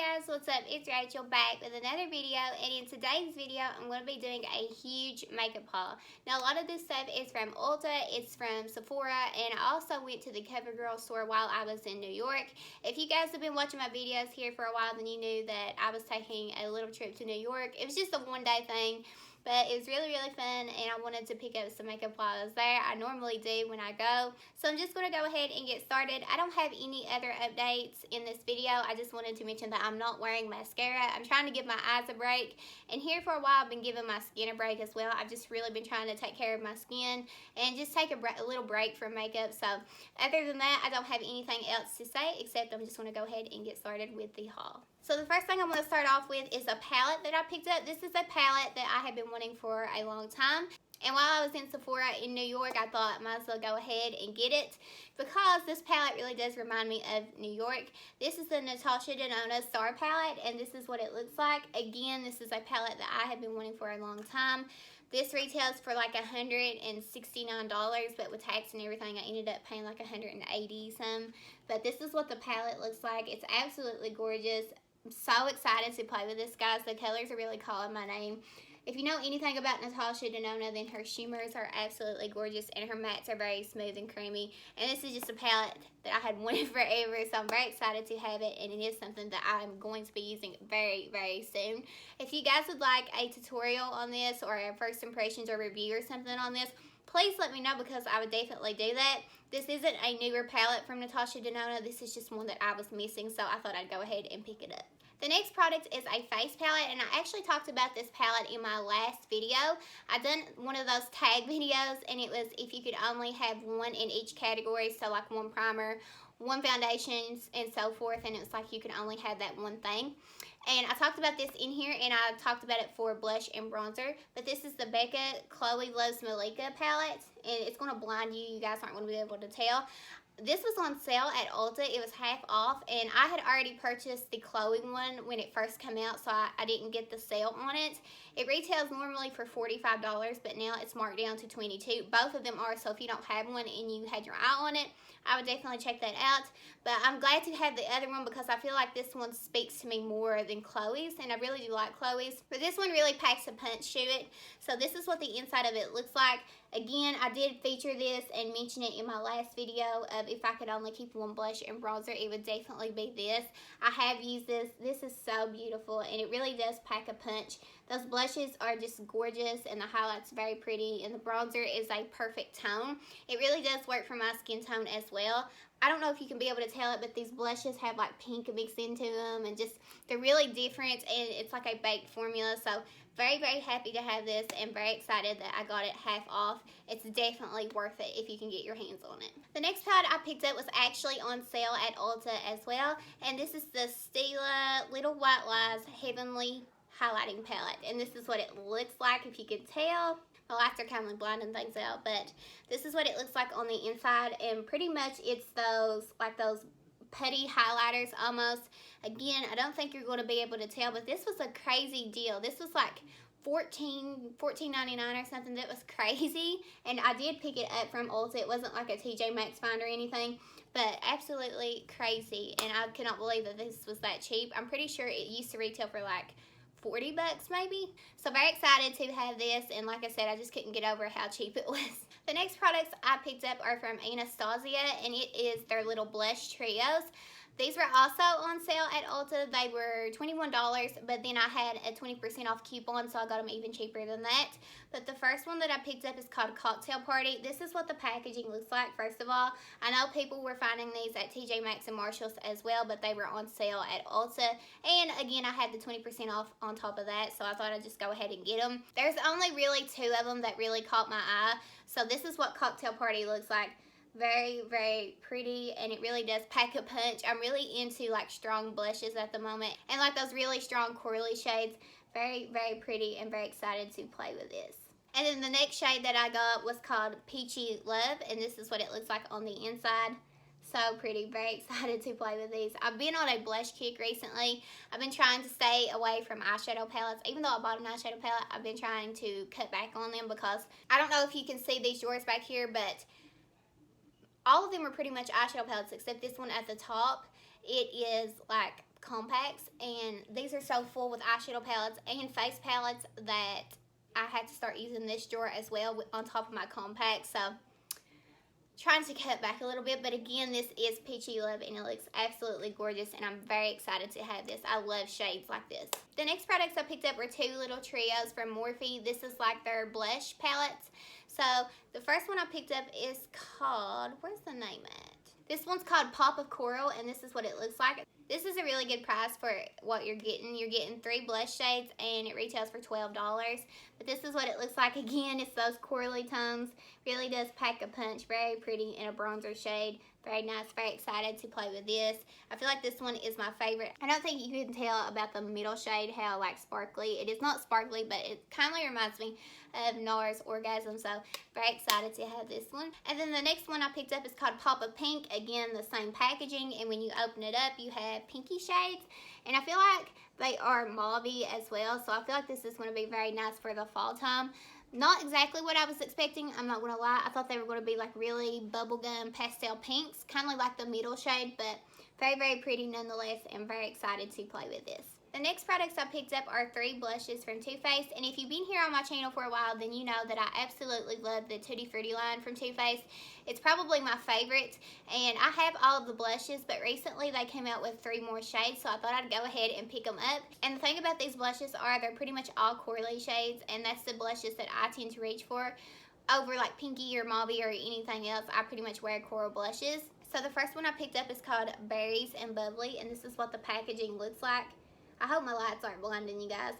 guys, what's up? It's Rachel back with another video, and in today's video I'm going to be doing a huge makeup haul. Now a lot of this stuff is from Ulta, it's from Sephora, and I also went to the Covergirl store while I was in New York. If you guys have been watching my videos here for a while, then you knew that I was taking a little trip to New York. It was just a one-day thing, but it was really fun, and I wanted to pick up some makeup while I was there. I normally do when I go. So I'm just going to go ahead and get started. I don't have any other updates in this video. I just wanted to mention that I'm not wearing mascara. I'm trying to give my eyes a break, and here for a while I've been giving my skin a break as well. I've just really been trying to take care of my skin and just take a little break from makeup. So other than that, I don't have anything else to say, except I'm just going to go ahead and get started with the haul. So the first thing I'm going to start off with is a palette that I picked up. This is a palette that I have been wanting for a long time. And while I was in Sephora in New York, I thought I might as well go ahead and get it because this palette really does remind me of New York. This is the Natasha Genoa Star palette, and this is what it looks like. Again, this is a palette that I have been wanting for a long time. This retails for like $169, but with tax and everything, I ended up paying like $180 some. But this is what the palette looks like. It's absolutely gorgeous. I'm so excited to play with this, guys. The colors are really calling my name. If you know anything about Natasha Genoa, then her shimmers are absolutely gorgeous, and her mattes are very smooth and creamy. And this is just a palette that I had wanted forever, so I'm very excited to have it, and it is something that I'm going to be using very soon. If you guys would like a tutorial on this, or a first impressions or review or something on this, please let me know, because I would definitely do that. This isn't a newer palette from Natasha Genoa. This is just one that I was missing, so I thought I'd go ahead and pick it up. The next product is a face palette, and I actually talked about this palette in my last video. I done one of those tag videos, and it was if you could only have one in each category, so like one primer, one foundations, and so forth, and it was like you can only have that one thing. And I talked about this in here, and I talked about it for blush and bronzer. But this is the Becca Chloe Loves Malika palette, and it's going to blind you. You guys aren't going to be able to tell. This was on sale at Ulta. It was half off, and I had already purchased the Chloe one when it first came out, so I didn't get the sale on it. It retails normally for $45, but now it's marked down to $22. Both of them are, so if you don't have one and you had your eye on it, I would definitely check that out. But I'm glad to have the other one because I feel like this one speaks to me more than Chloe's, and I really do like Chloe's. But this one really packs a punch to it. So this is what the inside of it looks like. Again, I did feature this and mention it in my last video of if I could only keep one blush and bronzer, it would definitely be this. I have used this. This is so beautiful, and it really does pack a punch. Those blushes are just gorgeous, and the highlight's very pretty, and the bronzer is a perfect tone. It really does work for my skin tone as well. I don't know if you can be able to tell it, but these blushes have like pink mixed into them, and just they're really different, and it's like a baked formula. So very happy to have this, and very excited that I got it half off. It's definitely worth it if you can get your hands on it. The next palette I picked up was actually on sale at Ulta as well, and this is the Stila Little White Lies Heavenly Highlighting Palette, and this is what it looks like. If you could tell, my lights are kind of blinding things out, but this is what it looks like on the inside, and pretty much it's those putty highlighters almost. Again, I don't think you're going to be able to tell, but this was a crazy deal. This was like $14.99 or something. That was crazy, and I did pick it up from Ulta. It wasn't like a TJ Maxx find or anything, but absolutely crazy, and I cannot believe that this was that cheap. I'm pretty sure it used to retail for like $40 maybe. So very excited to have this, and like I said, I just couldn't get over how cheap it was. The next products I picked up are from Nastasia, and it is their little blush trios. These were also on sale at Ulta. They were $21, but then I had a 20% off coupon, so I got them even cheaper than that. But the first one that I picked up is called Cocktail Party. This is what the packaging looks like, first of all. I know people were finding these at TJ Maxx and Marshall's as well, but they were on sale at Ulta. And again, I had the 20% off on top of that, so I thought I'd just go ahead and get them. There's only really 2 of them that really caught my eye. So this is what Cocktail Party looks like. Very pretty, and it really does pack a punch. I'm really into like strong blushes at the moment, and like those really strong corally shades. Very pretty, and very excited to play with this. And then the next shade that I got was called Peachy Love, and this is what it looks like on the inside. So pretty. Very excited to play with these. I've been on a blush kick recently. I've been trying to stay away from eyeshadow palettes. Even though I bought an eyeshadow palette, I've been trying to cut back on them because I don't know if you can see these drawers back here, but all of them are pretty much eyeshadow palettes except this one at the top. It is like compacts, and these are so full with eyeshadow palettes and face palettes that I had to start using this drawer as well on top of my compacts. So trying to cut back a little bit, but again, this is Peachy Love and it looks absolutely gorgeous, and I'm very excited to have this. I love shades like this. The next products I picked up were two little trios from Morphe. This is like their blush palettes. So the first one I picked up is called, where's the name at? This one's called Pop of Coral, and this is what it looks like. This is a really good price for what you're getting. You're getting 3 blush shades, and it retails for $12. But this is what it looks like. Again, it's those corally tones. Really does pack a punch. Very pretty in a bronzer shade. Very nice. Very excited to play with this. I feel like this one is my favorite. I don't think you can tell about the middle shade how like sparkly. It is not sparkly, but it kind of reminds me of NARS Orgasm. So very excited to have this one. And then the next one I picked up is called Pop of Pink. Again, the same packaging, and when you open it up, you have pinky shades, and I feel like they are mauve-y as well, so I feel like this is going to be very nice for the fall time. Not exactly what I was expecting, I'm not going to lie. I thought they were going to be like really bubblegum pastel pinks, kind of like the middle shade, but very, very pretty nonetheless, and very excited to play with this. The next products I picked up are 3 blushes from Too Faced, and if you've been here on my channel for a while, then you know that I absolutely love the Tutti Frutti line from Too Faced. It's probably my favorite, and I have all of the blushes, but recently they came out with 3 more shades, so I thought I'd go ahead and pick them up. And the thing about these blushes are they're pretty much all corally shades, and that's the blushes that I tend to reach for. Over like pinky or mauve or anything else, I pretty much wear coral blushes. So the first one I picked up is called Berries and Bubbly, and this is what the packaging looks like. I hope my lights aren't blinding you guys,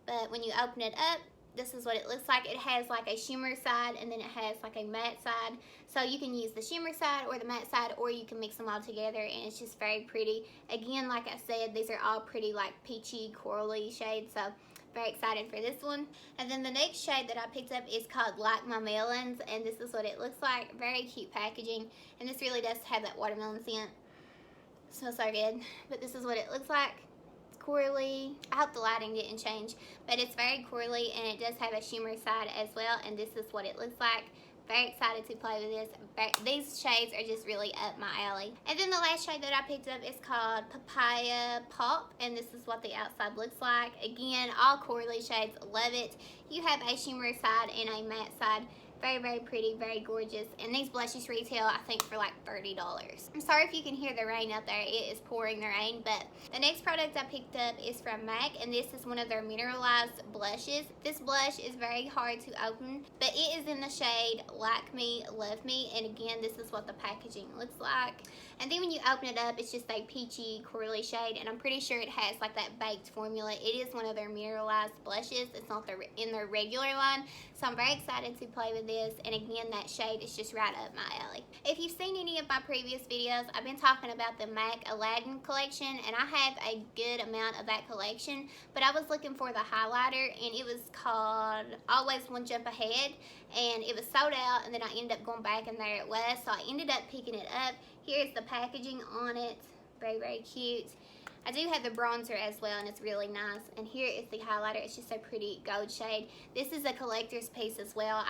but when you open it up, this is what it looks like. It has like a shimmer side, and then it has like a matte side. So you can use the shimmer side or the matte side, or you can mix them all together, and it's just very pretty. Again, like I said, these are all pretty like peachy, corally shades, so very excited for this one. And then the next shade that I picked up is called Like My Melons, and this is what it looks like. Very cute packaging, and this really does have that watermelon scent. It smells so good, but this is what it looks like. Corally. I hope the lighting didn't change, but it's very corally, and it does have a shimmer side as well, and this is what it looks like. Very excited to play with this. These shades are just really up my alley. And then the last shade that I picked up is called Papaya Pop, and this is what the outside looks like. Again, all corally shades, love it. You have a shimmer side and a matte side. Very, very pretty, very gorgeous. And these blushes retail, I think, for like $30. I'm sorry if you can hear the rain out there. It is pouring the rain. But the next product I picked up is from MAC, and this is one of their mineralized blushes. This blush is very hard to open, but it is in the shade Like Me, Love Me. And again, this is what the packaging looks like. And then when you open it up, it's just a peachy, corally shade, and I'm pretty sure it has like that baked formula. It is one of their mineralized blushes. It's not in their regular line, so I'm very excited to play with this. And again, that shade is just right up my alley. If you've seen any of my previous videos, I've been talking about the MAC Aladdin collection, and I have a good amount of that collection, but I was looking for the highlighter, and it was called Always One Jump Ahead, and it was sold out, and then I ended up going back, and there it was, so I ended up picking it up. Here's the packaging on it. Very, very cute. I do have the bronzer as well, and it's really nice. And here is the highlighter. It's just a pretty gold shade. This is a collector's piece as well.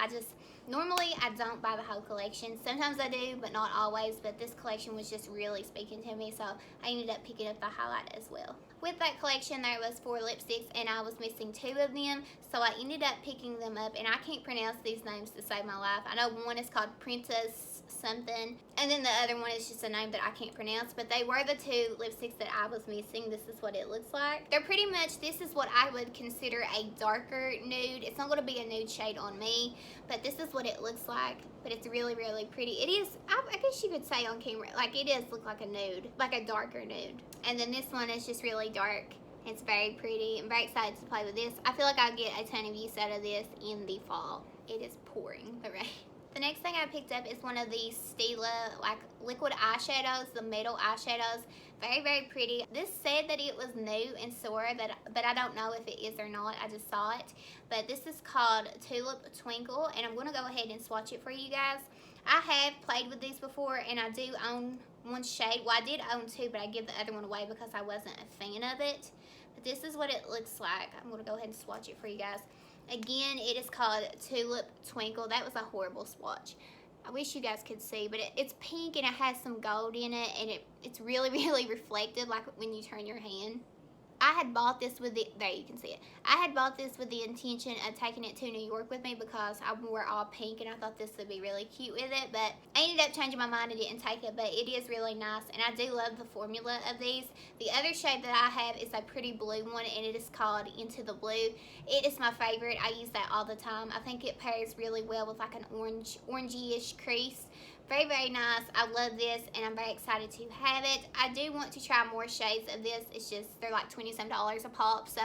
Normally I don't buy the whole collection. Sometimes I do, but not always. But this collection was just really speaking to me, so I ended up picking up the highlight as well. With that collection, there was 4 lipsticks, and I was missing 2 of them, so I ended up picking them up, and I can't pronounce these names to save my life. I know one is called Princess something, and then the other one is just a name that I can't pronounce, but they were the 2 lipsticks that I was missing. This is what it looks like. They're pretty much, this is what I would consider a darker nude. It's not going to be a nude shade on me, but this is what it looks like. But it's really, really pretty. It is, I guess you could say on camera, like it does look like a nude, like a darker nude. And then this one is just really dark. It's very pretty. I'm very excited to play with this. I feel like I'll get a ton of use out of this in the fall. It is pouring the rain. The next thing I picked up is one of these Stila like liquid eyeshadows, the metal eyeshadows. Very, very pretty. This said that it was new in Sephora, but I don't know if it is or not. I just saw it. But this is called Tulip Twinkle, and I'm going to go ahead and swatch it for you guys. I have played with these before, and I do own one shade. Well, I did own 2, but I give the other one away because I wasn't a fan of it. But this is what it looks like. I'm going to go ahead and swatch it for you guys. Again, it is called Tulip Twinkle. That was a horrible swatch. I wish you guys could see, but it's pink and it has some gold in it, and it's really, really reflective, like when you turn your hand. I had bought this with the, there you can see it. I had bought this with the intention of taking it to New York with me because I wore all pink and I thought this would be really cute with it, but I ended up changing my mind and didn't take it, but it is really nice, and I do love the formula of these. The other shade that I have is a pretty blue one, and it is called Into the Blue. It is my favorite. I use that all the time. I think it pairs really well with like an orangey-ish crease. Very, very nice. I love this, and I'm very excited to have it. I do want to try more shades of this. It's just, they're like $20-some a pop, so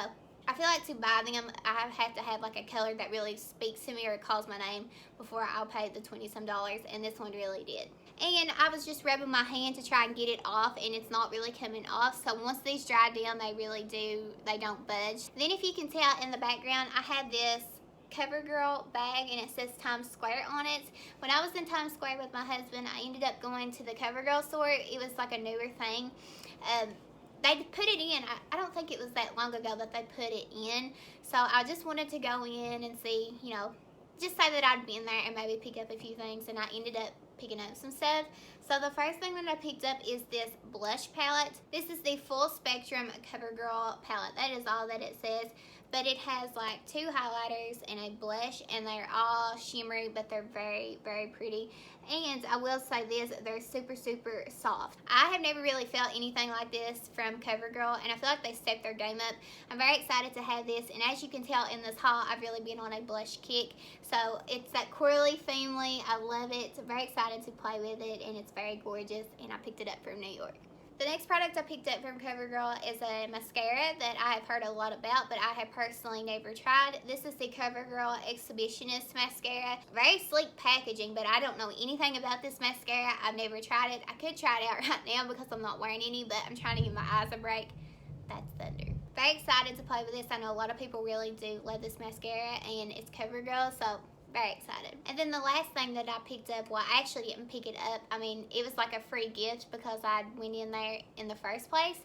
I feel like to buy them, I have to have like a color that really speaks to me or calls my name before I'll pay the $20-some, and this one really did. And I was just rubbing my hand to try and get it off, and it's not really coming off. So once these dry down, they don't budge. Then if you can tell in the background, I have this Covergirl bag, and it says Times Square on it. When I was in Times Square with my husband, I ended up going to the Covergirl store. It was like a newer thing. They put it in. I don't think it was that long ago that they put it in. So I just wanted to go in and see, you know, just say that I'd been there and maybe pick up a few things, and I ended up picking up some stuff. So the first thing that I picked up is this blush palette. This is the Full Spectrum Covergirl palette. That is all that it says. But it has like 2 highlighters and a blush, and they're all shimmery, but they're very, very pretty. And I will say this, they're super, super soft. I have never really felt anything like this from Covergirl, and I feel like they stepped their game up. I'm very excited to have this, and as you can tell in this haul, I've really been on a blush kick. So it's that corally family. I love it. I'm very excited to play with it, and it's very gorgeous, and I picked it up from New York. The next product I picked up from Covergirl is a mascara that I have heard a lot about, but I have personally never tried. This is the Covergirl Exhibitionist Mascara. Very sleek packaging, but I don't know anything about this mascara. I've never tried it. I could try it out right now because I'm not wearing any, but I'm trying to give my eyes a break. That's thunder. Very excited to play with this. I know a lot of people really do love this mascara, and it's Covergirl, so very excited. And then the last thing that I picked up, well, I actually didn't pick it up. I mean, it was like a free gift because I went in there in the first place.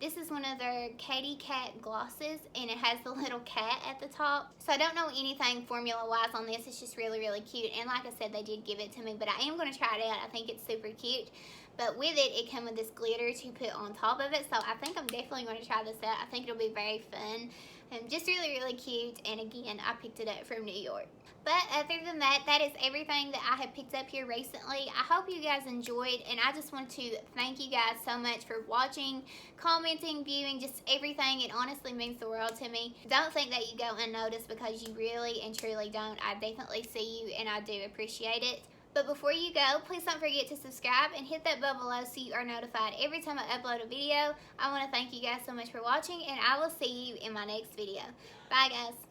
This is one of their Katy Cat glosses, and it has the little cat at the top. So I don't know anything formula-wise on this. It's just really, really cute. And like I said, they did give it to me, but I am going to try it out. I think it's super cute. But with it, it comes with this glitter to put on top of it. So I think I'm definitely going to try this out. I think it'll be very fun and just really, really cute. And again, I picked it up from New York. But other than that, that is everything that I have picked up here recently. I hope you guys enjoyed, and I just want to thank you guys so much for watching, commenting, viewing, just everything. It honestly means the world to me. Don't think that you go unnoticed, because you really and truly don't. I definitely see you, and I do appreciate it. But before you go, please don't forget to subscribe and hit that bell below so you are notified every time I upload a video. I want to thank you guys so much for watching, and I will see you in my next video. Bye, guys.